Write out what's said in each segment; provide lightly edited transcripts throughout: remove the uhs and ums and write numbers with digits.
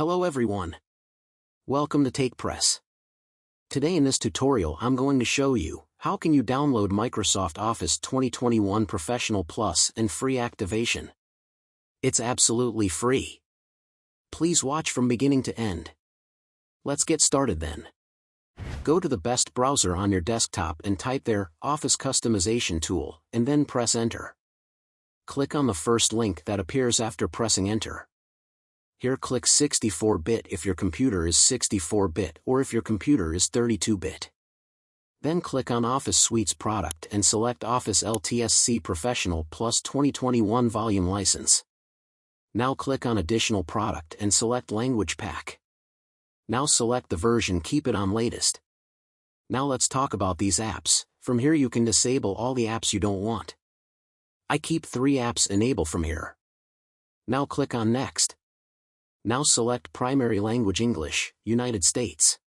Hello everyone. Welcome to TakePress. Today in this tutorial I'm going to show you how can you download Microsoft Office 2021 Professional Plus and free activation. It's absolutely free. Please watch from beginning to end. Let's get started then. Go to the best browser on your desktop and type there Office Customization Tool and then press Enter. Click on the first link that appears after pressing Enter. Here click 64-bit if your computer is 64-bit or if your computer is 32-bit. Then click on Office Suite's product and select Office LTSC Professional Plus 2021 Volume License. Now click on Additional Product and select Language Pack. Now select the version, keep it on latest. Now let's talk about these apps. From here you can disable all the apps you don't want. I keep 3 apps enabled from here. Now click on Next. Now select Primary Language English, United States.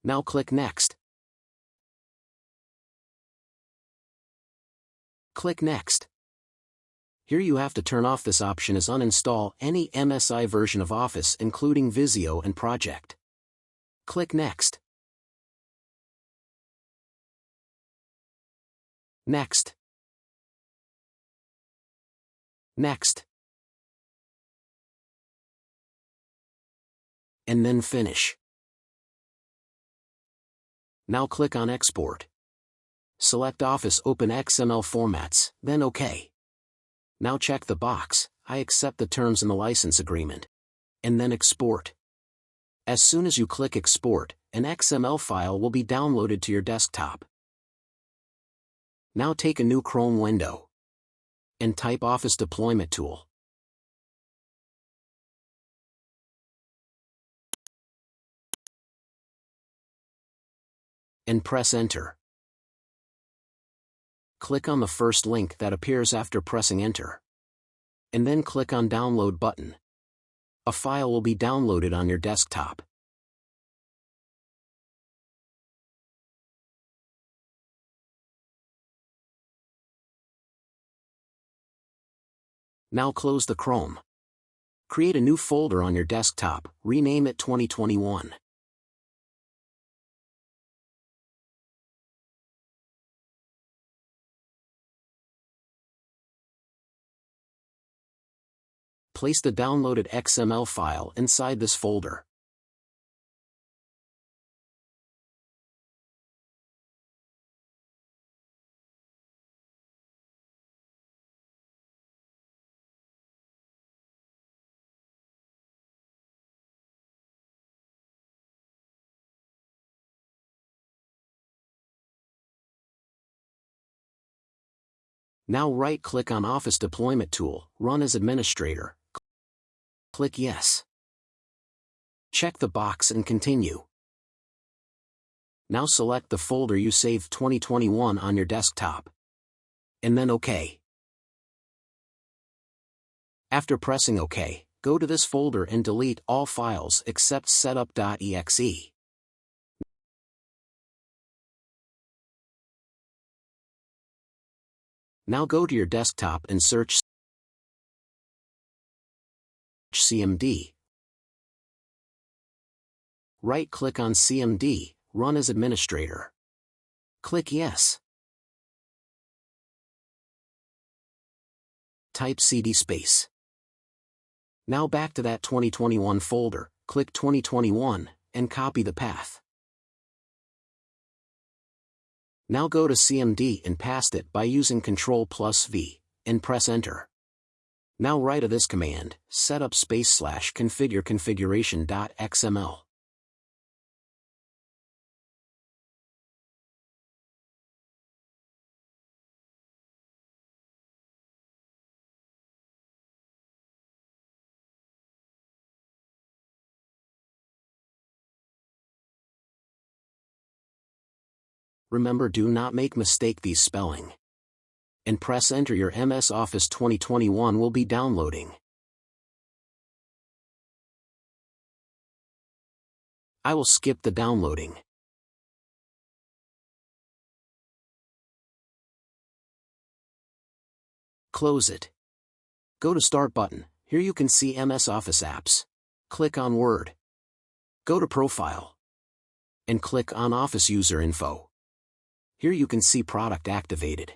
Now click Next. Click Next. Here you have to turn off this option as uninstall any MSI version of Office including Visio and Project. Click Next. Next. Next. And then Finish. Now click on Export. Select Office Open XML formats, then OK. Now check the box, I accept the terms in the license agreement. And then Export. As soon as you click Export, an XML file will be downloaded to your desktop. Now take a new Chrome window and type Office Deployment Tool. And press Enter. Click on the first link that appears after pressing Enter. And then click on Download button. A file will be downloaded on your desktop. Now close the Chrome. Create a new folder on your desktop, rename it 2021. Place the downloaded XML file inside this folder. Now right-click on Office Deployment Tool, Run as Administrator. Click Yes. Check the box and continue. Now select the folder you saved 2021 on your desktop. And then OK. After pressing OK, go to this folder and delete all files except setup.exe. Now go to your desktop and search CMD. Right-click on CMD, Run as Administrator. Click Yes. Type CD space. Now back to that 2021 folder, click 2021, and copy the path. Now go to CMD and paste it by using Ctrl+V, and press Enter. Now write this command, setup /configure configuration.xml. Remember, do not make mistake these spelling. And press Enter. Your MS Office 2021 will be downloading. I will skip the downloading. Close it. Go to Start button. Here you can see MS Office apps. Click on Word. Go to Profile. And click on Office User Info. Here you can see product activated.